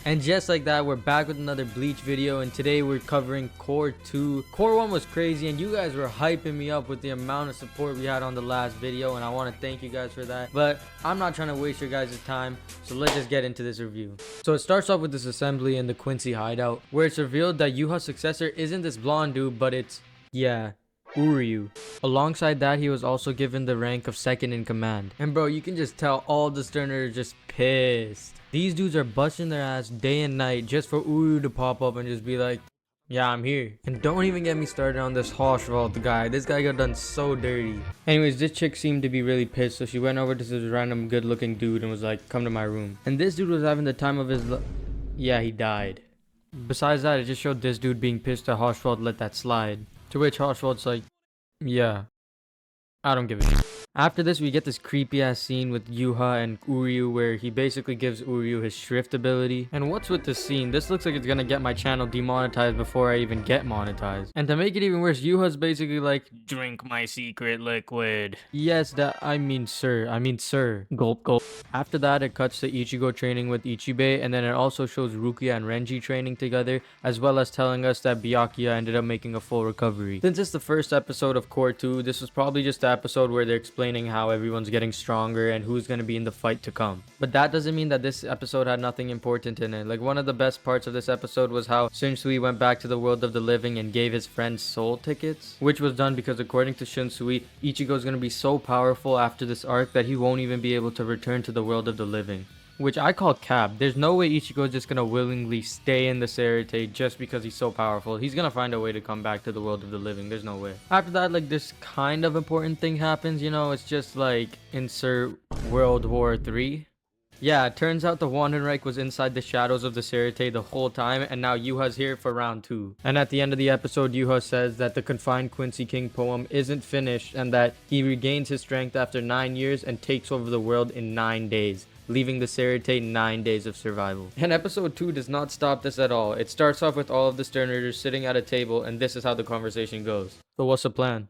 And just like that, we're back with another Bleach video, and today we're covering Core 2. Core 1 was crazy, and you guys were hyping me up with the amount of support we had on the last video, and I want to thank you guys for that. But I'm not trying to waste your guys' time, so let's just get into this review. So it starts off with this assembly in the Quincy hideout, where it's revealed that Yuha's successor isn't this blonde dude, but it's, yeah, Uryu. Alongside that, he was also given the rank of second in command. And bro, you can just tell all the Sterners are just pissed. These dudes are busting their ass day and night just for Uryu to pop up and just be like, yeah, I'm here. And don't even get me started on this Hoshvald guy. This guy got done so dirty. Anyways, this chick seemed to be really pissed, so she went over to this random good looking dude and was like, come to my room. And this dude was having the time of his yeah, he died. Besides that, it just showed this dude being pissed that Hoshvald let that slide. To which Hoshvald's like, yeah, I don't give a shit. After this, we get this creepy ass scene with Yuha and Uryu where he basically gives Uryu his shrift ability. And what's with this scene? This looks like it's gonna get my channel demonetized before I even get monetized. And to make it even worse, Yuha's basically like, drink my secret liquid. Yes, I mean sir. Gulp gulp. After that, it cuts to Ichigo training with Ichibei, and then it also shows Rukia and Renji training together, as well as telling us that Byakuya ended up making a full recovery. Since it's the first episode of Core 2, this was probably just the episode where they're explaining how everyone's getting stronger and who's going to be in the fight to come. But that doesn't mean that this episode had nothing important in it. Like, one of the best parts of this episode was how Shinsui went back to the world of the living and gave his friends soul tickets, which was done because according to Shinsui, Ichigo's going to be so powerful after this arc that he won't even be able to return to the world of the living. Which I call cap. There's no way Ichigo is just gonna willingly stay in the Serite just because he's so powerful. He's gonna find a way to come back to the world of the living. There's no way. After that, like, this kind of important thing happens, you know, it's just like insert World War 3. Yeah, it turns out the Wandenreich was inside the shadows of the Serite the whole time, and now Yuha's here for round 2. And at the end of the episode, Yuha says that the confined Quincy King poem isn't finished and that he regains his strength after 9 years and takes over the world in 9 days. Leaving the Serite 9 days of survival. And episode 2 does not stop this at all. It starts off with all of the Sterners sitting at a table, and this is how the conversation goes. So what's the plan?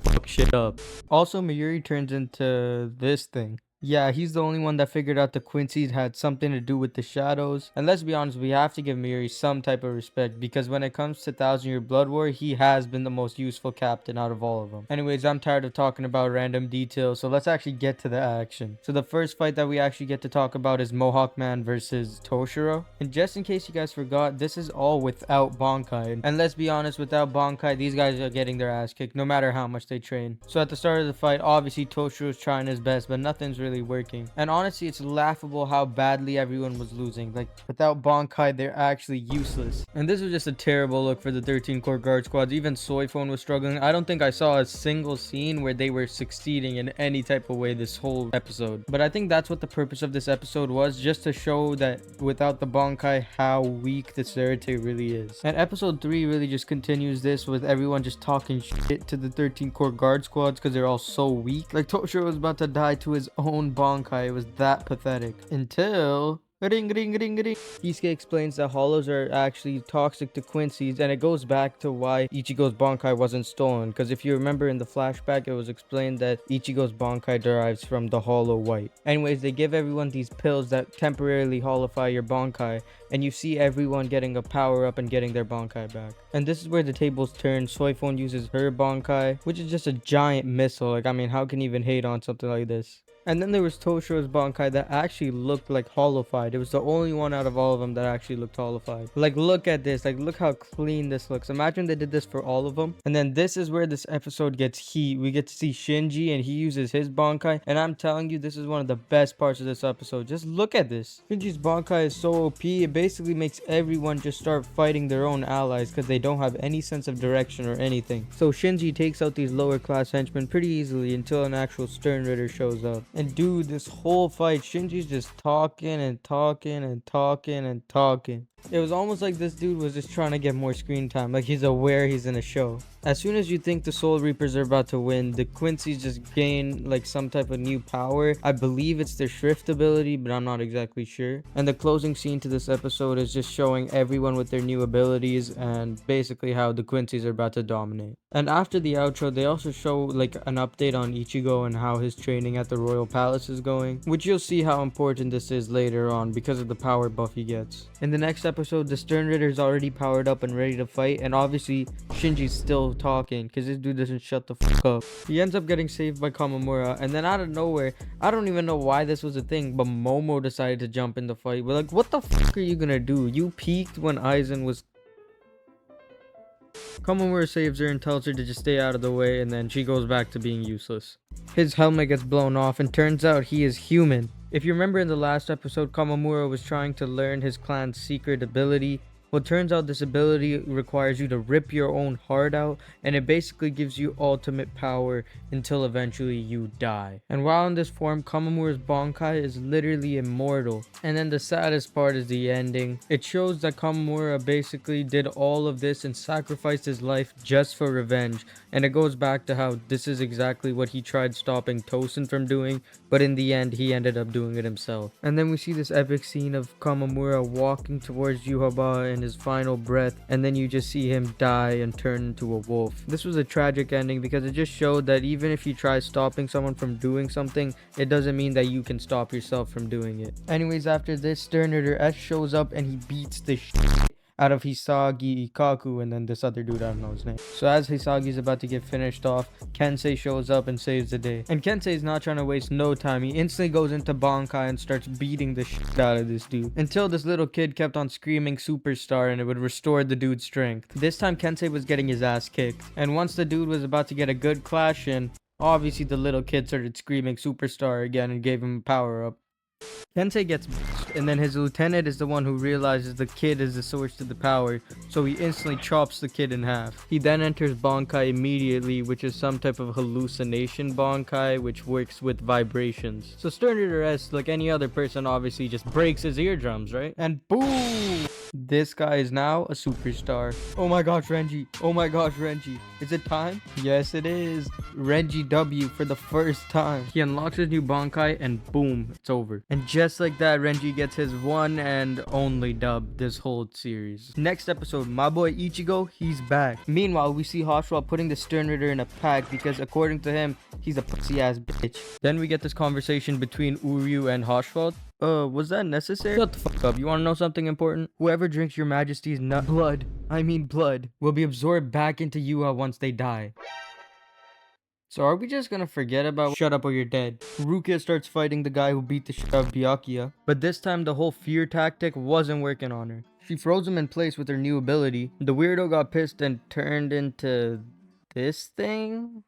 Fuck shit up. Also, Mayuri turns into this thing. Yeah, he's the only one that figured out the Quincy's had something to do with the shadows. And let's be honest, we have to give Mayuri some type of respect, because when it comes to Thousand-Year Blood War, he has been the most useful captain out of all of them. Anyways, I'm tired of talking about random details, so let's actually get to the action. So the first fight that we actually get to talk about is Mohawk Man versus Toshiro. And just in case you guys forgot, this is all without Bankai. And let's be honest, without Bankai, these guys are getting their ass kicked no matter how much they train. So at the start of the fight, obviously Toshiro's trying his best, but nothing's really working. And honestly, it's laughable how badly everyone was losing. Like, without Bankai, they're actually useless. And this was just a terrible look for the 13 core guard squads. Even Soifone was struggling. I don't think I saw a single scene where they were succeeding in any type of way this whole episode. But I think that's what the purpose of this episode was, just to show that without the Bankai, how weak the Serite really is. And episode 3 really just continues this, with everyone just talking shit to the 13 core guard squads because they're all so weak. Like, Toshiro was about to die to his own Bankai. It was that pathetic. Until... ring ring ring ring. Kisuke explains that hollows are actually toxic to Quincy's, and it goes back to why Ichigo's Bankai wasn't stolen, because if you remember in the flashback, it was explained that Ichigo's Bankai derives from the hollow white. Anyways, they give everyone these pills that temporarily hollowify your Bankai, and you see everyone getting a power up and getting their Bankai back. And this is where the tables turn. Soifone uses her Bankai, which is just a giant missile. Like, I mean, how can you even hate on something like this? And then there was Toshiro's Bankai that actually looked like hollowified. It was the only one out of all of them that actually looked hollowified. Like, look at this. Like, look how clean this looks. Imagine they did this for all of them. And then this is where this episode gets heat. We get to see Shinji, and he uses his Bankai. And I'm telling you, this is one of the best parts of this episode. Just look at this. Shinji's Bankai is so OP. It basically makes everyone just start fighting their own allies because they don't have any sense of direction or anything. So Shinji takes out these lower class henchmen pretty easily until an actual Stern Ritter shows up. And dude, this whole fight, Shinji's just talking and talking and talking and talking. It was almost like this dude was just trying to get more screen time, like he's aware he's in a show. As soon as you think the Soul Reapers are about to win, the Quincy's just gain like some type of new power. I believe it's their Shrift ability, but I'm not exactly sure. And the closing scene to this episode is just showing everyone with their new abilities and basically how the Quincy's are about to dominate. And after the outro, they also show like an update on Ichigo and how his training at the Royal Palace is going, which you'll see how important this is later on because of the power buff he gets. In the next episode, the Stern Ritter is already powered up and ready to fight, and obviously Shinji's still talking because this dude doesn't shut the fuck up. He ends up getting saved by Kamamura, and then out of nowhere, I don't even know why this was a thing, but Momo decided to jump in the fight. We're like, what the fuck are you gonna do? You peaked when Aizen was... Kamamura saves her and tells her to just stay out of the way, and then she goes back to being useless. His helmet gets blown off, and turns out he is human. If you remember in the last episode, Kamamura was trying to learn his clan's secret ability. Well, it turns out this ability requires you to rip your own heart out, and it basically gives you ultimate power until eventually you die. And while in this form, Kamamura's Bankai is literally immortal. And then the saddest part is the ending. It shows that Kamamura basically did all of this and sacrificed his life just for revenge. And it goes back to how this is exactly what he tried stopping Tosen from doing, but in the end, he ended up doing it himself. And then we see this epic scene of Kamamura walking towards Yuhaba and his final breath, and then you just see him die and turn into a wolf. This was a tragic ending because it just showed that even if you try stopping someone from doing something, it doesn't mean that you can stop yourself from doing it. Anyways, after this, Stern Ritter S shows up and he beats the shit out of Hisagi, Ikaku, and then this other dude, I don't know his name. So as Hisagi's about to get finished off, Kensei shows up and saves the day. And Kensei's not trying to waste no time. He instantly goes into Bankai and starts beating the shit out of this dude. Until this little kid kept on screaming superstar and it would restore the dude's strength. This time Kensei was getting his ass kicked. And once the dude was about to get a good clash in, obviously the little kid started screaming superstar again and gave him a power up. Kensei gets bitched, and then his lieutenant is the one who realizes the kid is the source to the power, so he instantly chops the kid in half. He then enters Bankai immediately, which is some type of hallucination Bankai, which works with vibrations. So Stern Ritter S, like any other person, obviously just breaks his eardrums, right? And boom! This guy is now a superstar. Oh my gosh, Renji. Oh my gosh, Renji. Is it time? Yes, it is. Renji W for the first time. He unlocks his new Bankai and boom, it's over. And just like that, Renji gets his one and only dub this whole series. Next episode, my boy Ichigo, he's back. Meanwhile, we see Hoshua putting the Stern Ritter in a pack because according to him, he's a pussy ass bitch. Then we get this conversation between Uryu and Hoshua. Was that necessary? Shut the fuck up. You want to know something important? Whoever drinks your majesty's blood, will be absorbed back into Yuha once they die. So are we just gonna forget about shut up or you're dead? Rukia starts fighting the guy who beat the shit out of Byakuya. But this time the whole fear tactic wasn't working on her. She froze him in place with her new ability. The weirdo got pissed and turned into this thing?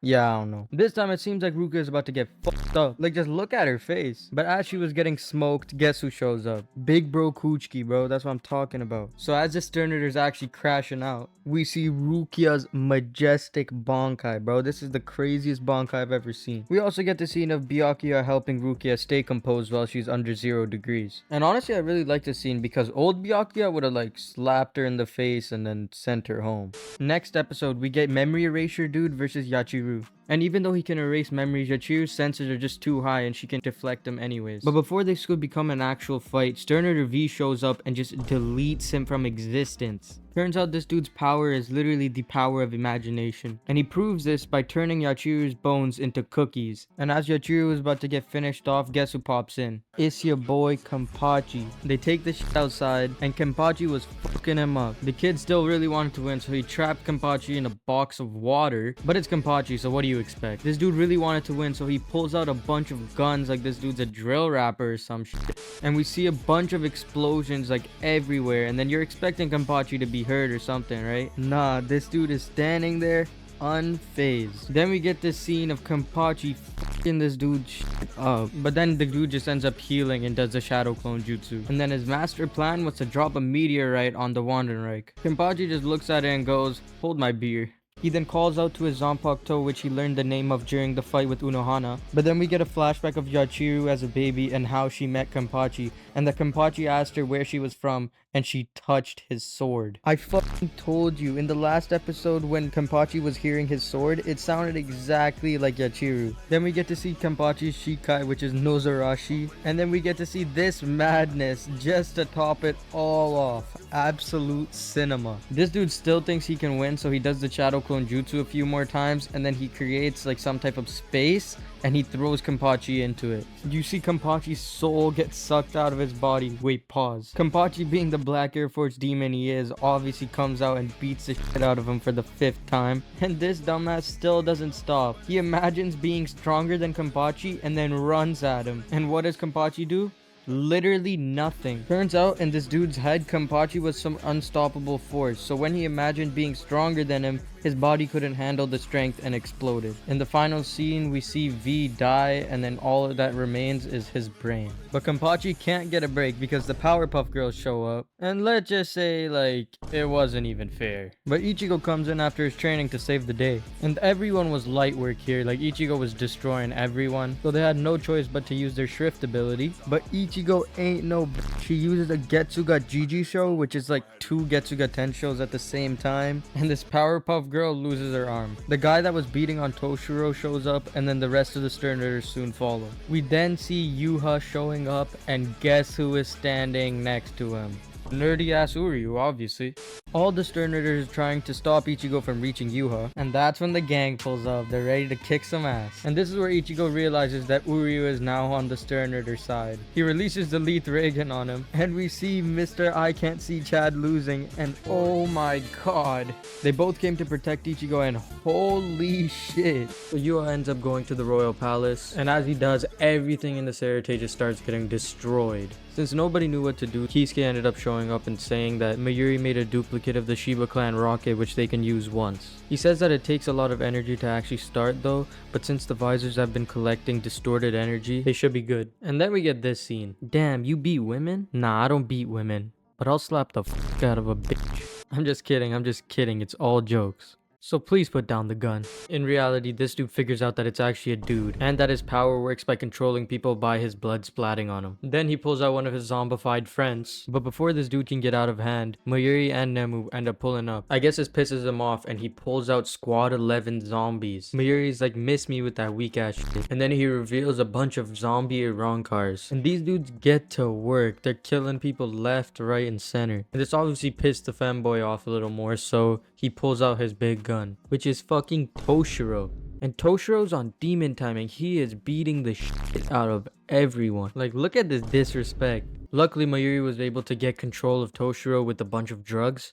Yeah, I don't know. This time it seems like Ruka is about to get fucked up. Like, just look at her face. But as she was getting smoked, guess who shows up? Big bro Kuchiki, bro. That's what I'm talking about. So as the Stern Ritter is actually crashing out, we see Rukia's majestic Bankai, bro. This is the craziest Bankai I've ever seen. We also get the scene of Byakuya helping Rukia stay composed while she's under 0 degrees. And honestly, I really like this scene because old Byakuya would have like slapped her in the face and then sent her home. Next episode, we get Memory Erasure Dude versus Yachiru. And even though he can erase memories, Yachiru's senses are just too high and she can deflect them anyways. But before this could become an actual fight, Stern Ritter V shows up and just deletes him from existence. Turns out this dude's power is literally the power of imagination. And he proves this by turning Yachiru's bones into cookies. And as Yachiru is about to get finished off, guess who pops in? It's your boy Kenpachi. They take the shit outside and Kenpachi was fucking him up. The kid still really wanted to win, so he trapped Kenpachi in a box of water. But it's Kenpachi, so what do you expect? This dude really wanted to win, so he pulls out a bunch of guns like this dude's a drill rapper or some shit. And we see a bunch of explosions like everywhere, and then you're expecting Kenpachi to be hurt or something, right? Nah, this dude is standing there unfazed. Then we get this scene of Kenpachi fucking this dude shit up. But then the dude just ends up healing and does the shadow clone jutsu. And then his master plan was to drop a meteorite on the Wandenreich. Kenpachi just looks at it and goes, hold my beer. He then calls out to his Zanpakuto, which he learned the name of during the fight with Unohana. But then we get a flashback of Yachiru as a baby and how she met Kenpachi, and that Kenpachi asked her where she was from, and she touched his sword. I fucking told you, in the last episode when Kenpachi was hearing his sword, it sounded exactly like Yachiru. Then we get to see Kenpachi's Shikai, which is Nozarashi, and then we get to see this madness just to top it all off. Absolute cinema. This dude still thinks he can win, so he does the Shadow Clone Jutsu a few more times, and then he creates like some type of space and he throws Kenpachi into it. You see Kenpachi's soul get sucked out of his body. Wait, pause. Kenpachi, being the Black Air Force demon he is, obviously comes out and beats the shit out of him for the 5th time. And this dumbass still doesn't stop. He imagines being stronger than Kenpachi and then runs at him. And what does Kenpachi do? Literally nothing. Turns out in this dude's head, Kenpachi was some unstoppable force, so when he imagined being stronger than him, his body couldn't handle the strength and exploded. In the final scene, we see V die, and then all that remains is his brain. But Kenpachi can't get a break because the Powerpuff Girls show up, and let's just say, like, it wasn't even fair. But Ichigo comes in after his training to save the day, and everyone was light work here. Like, Ichigo was destroying everyone, so they had no choice but to use their Shrift ability. But Ichigo ain't no bitch. He uses a Getsuga Jiji show, which is like 2 Getsuga Tenshos at the same time, and this Powerpuff Girl loses her arm. The guy that was beating on Toshiro shows up, and then the rest of the Sternritters soon follow. We then see Yuha showing up, and guess who is standing next to him? Nerdy ass Uryu, obviously. All the Sternritters are trying to stop Ichigo from reaching Yuha, and that's when the gang pulls up. They're ready to kick some ass. And this is where Ichigo realizes that Uryu is now on the Sternritter side. He releases the Leaf Reagan on him, and we see Mr. I Can't See Chad losing, and oh my god. They both came to protect Ichigo, and holy shit. So Yuha ends up going to the Royal Palace, and as he does, everything in the Seireitei just starts getting destroyed. Since nobody knew what to do, Kisuke ended up showing up and saying that Mayuri made a duplicate of the Shiba clan rocket which they can use once. He says that it takes a lot of energy to actually start though, but since the visors have been collecting distorted energy, they should be good. And then we get this scene. Damn, you beat women? Nah, I don't beat women, but I'll slap the fuck out of a bitch. I'm just kidding, it's all jokes. So please put down the gun. In reality, this dude figures out that it's actually a dude, and that his power works by controlling people by his blood splatting on them. Then he pulls out one of his zombified friends. But before this dude can get out of hand, Mayuri and Nemu end up pulling up. I guess this pisses him off, and he pulls out Squad 11 zombies. Mayuri's like, miss me with that weak ass shit. And then he reveals a bunch of zombie Ironcars. And these dudes get to work. They're killing people left, right, and center. And this obviously pissed the fanboy off a little more, so he pulls out his big gun, which is fucking Toshiro. And Toshiro's on demon timing. He is beating the shit out of everyone. Like, look at this disrespect. Luckily, Mayuri was able to get control of Toshiro with a bunch of drugs.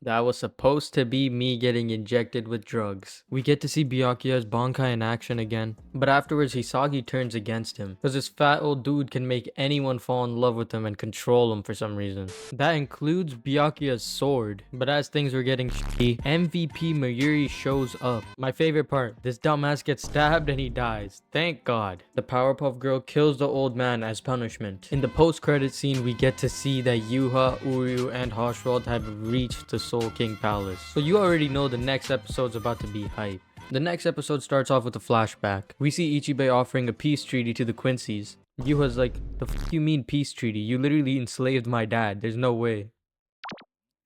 That was supposed to be me getting injected with drugs. We get to see Byakuya's Bankai in action again, but afterwards Hisagi turns against him, because this fat old dude can make anyone fall in love with him and control him for some reason. That includes Byakuya's sword. But as things were getting shitty, MVP Mayuri shows up. My favorite part, this dumbass gets stabbed and he dies. Thank God. The Powerpuff Girl kills the old man as punishment. In the post-credit scene, we get to see that Yuha, Uryu, and Haschwald have reached the Soul King Palace. So you already know the next episode's about to be hype. The next episode starts off with a flashback. We see Ichibei offering a peace treaty to the Quincy's. Yuha's like, the f you mean peace treaty? You literally enslaved my dad. There's no way.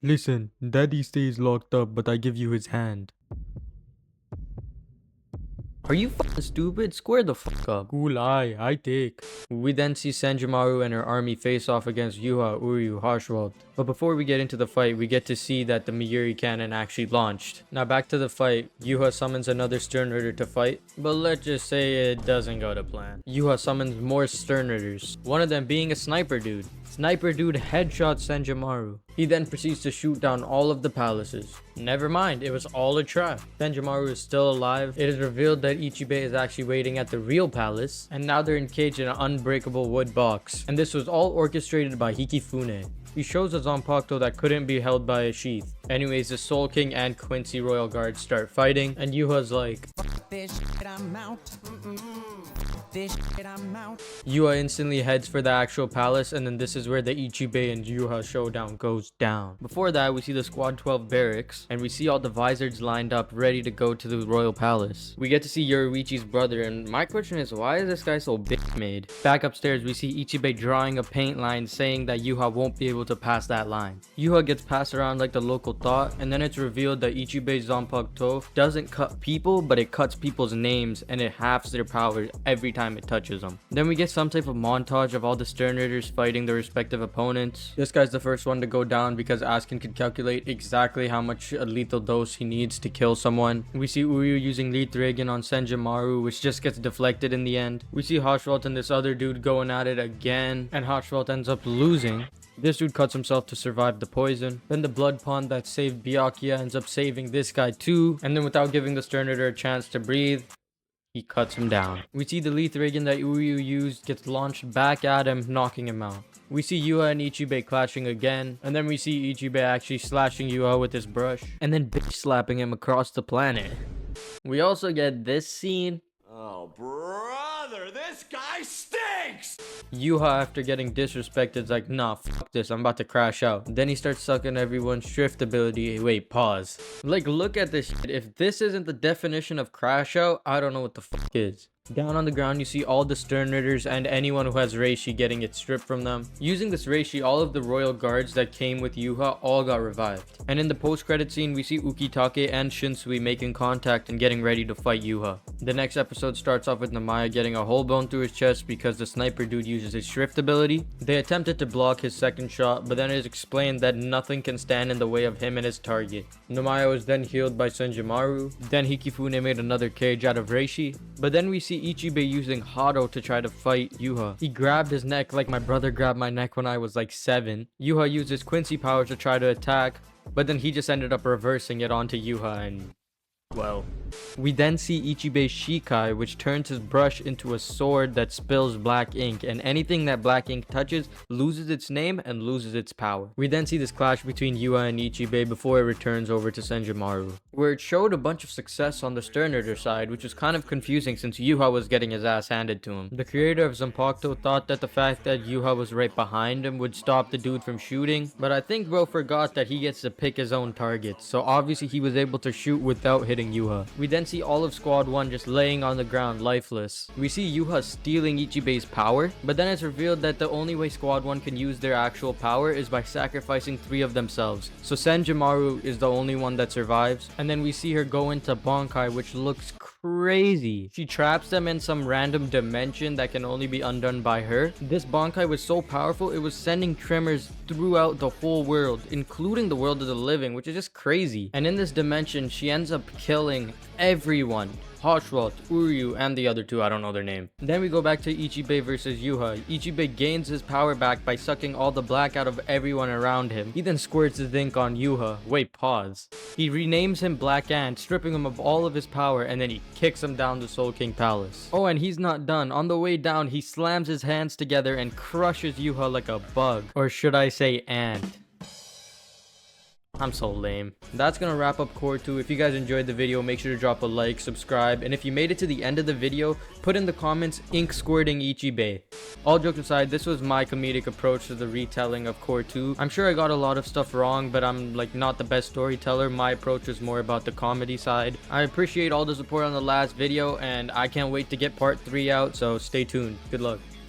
Listen, daddy stays locked up, but I give you his hand. Are you fucking stupid? Square the fuck up. Cool eye, I take. We then see Senjumaru and her army face off against Yuha, Uryu, Haschwald. But before we get into the fight, we get to see that the Mayuri cannon actually launched. Now back to the fight. Yuha summons another Sternritter to fight, but let's just say it doesn't go to plan. Yuha summons more Sternritters, one of them being a sniper dude. Sniper dude headshots Senjumaru. He then proceeds to shoot down all of the palaces. Never mind, it was all a trap. Senjumaru is still alive. It is revealed that Ichibei is actually waiting at the real palace, and now they're encaged in an unbreakable wood box. And this was all orchestrated by Hikifune. He shows a Zanpakuto that couldn't be held by a sheath. Anyways, the Soul King and Quincy Royal Guards start fighting, and Yuha's like, "Fuck this shit, I'm out." this shit, I'm out. Yuha instantly heads for the actual palace, and then this is where the Ichibei and Yuha showdown goes down. Before that, we see the Squad 12 barracks, and we see all the Vizards lined up ready to go to the royal palace. We get to see Yoruichi's brother, and my question is, why is this guy so bitch-made? Back upstairs, we see Ichibei drawing a paint line saying that Yuha won't be able to pass that line. Yuha gets passed around like the local thought, and then it's revealed that Ichibei's Zanpakuto doesn't cut people, but it cuts people's names, and it halves their power every time it touches them. Then we get some type of montage of all the Stern Raiders fighting their respective opponents. This guy's the first one to go down because Askin can calculate exactly how much a lethal dose he needs to kill someone. We see Uryu using Lethal Reagan on Senjimaru, which just gets deflected in the end. We see Haschwalt and this other dude going at it again, and Haschwalt ends up losing. This dude cuts himself to survive the poison. Then the blood pond that saved Byakuya ends up saving this guy too, and then without giving the Stern Raider a chance to breathe, he cuts him down. We see the Lethal Reagan that Uryu used gets launched back at him, knocking him out. We see Yuha and Ichibei clashing again, and then we see Ichibei actually slashing Yuha with his brush, and then bitch slapping him across the planet. We also get this scene. Oh, brother, this guy stinks! Yuha, after getting disrespected, is like, nah, fuck this, I'm about to crash out. Then he starts sucking everyone's shift ability. Wait, pause. Like, look at this shit. If this isn't the definition of crash out, I don't know what the fuck is. Down on the ground, you see all the Stern Raiders and anyone who has Reishi getting it stripped from them. Using this Reishi, all of the royal guards that came with Yuha all got revived. And in the post-credit scene, we see Ukitake and Shinsui making contact and getting ready to fight Yuha. The next episode starts off with Namaya getting a hole bone through his chest because the sniper dude uses his shrift ability. They attempted to block his second shot, but then it is explained that nothing can stand in the way of him and his target. Namaya was then healed by Senjimaru. Then Hikifune made another cage out of Reishi. But then we see Ichibei using Hado to try to fight Yuha. He grabbed his neck like my brother grabbed my neck when I was like 7. Yuha used his Quincy powers to try to attack, but then he just ended up reversing it onto Yuha and, well. We then see Ichibei's Shikai, which turns his brush into a sword that spills black ink, and anything that black ink touches loses its name and loses its power. We then see this clash between Yuha and Ichibei before it returns over to Senjimaru, where it showed a bunch of success on the Stern Raider side, which was kind of confusing since Yuha was getting his ass handed to him. The creator of Zanpakuto thought that the fact that Yuha was right behind him would stop the dude from shooting, but I think bro forgot that he gets to pick his own targets, so obviously he was able to shoot without hitting Yuha. We then see all of Squad 1 just laying on the ground lifeless. We see Yuha stealing Ichibei's power, but then it's revealed that the only way Squad 1 can use their actual power is by sacrificing 3 of themselves. So Senjimaru is the only one that survives, and then we see her go into Bankai, which looks crazy. She traps them in some random dimension that can only be undone by her. This Bankai was so powerful, it was sending tremors throughout the whole world, including the world of the living, which is just crazy. And in this dimension, she ends up killing everyone. Haschwalt, Uryu, and the other 2, I don't know their name. Then we go back to Ichibei versus Yuha. Ichibei gains his power back by sucking all the black out of everyone around him. He then squirts his ink on Yuha. Wait, pause. He renames him Black Ant, stripping him of all of his power, and then he kicks him down to Soul King Palace. Oh, and he's not done. On the way down, he slams his hands together and crushes Yuha like a bug. Or should I say ant? I'm so lame. That's gonna wrap up Core 2. If you guys enjoyed the video, make sure to drop a like, subscribe, and if you made it to the end of the video, put in the comments ink squirting Ichibei. All jokes aside, this was my comedic approach to the retelling of Core 2. I'm sure I got a lot of stuff wrong, but I'm like not the best storyteller. My approach is more about the comedy side. I appreciate all the support on the last video, and I can't wait to get part 3 out, so stay tuned. Good luck.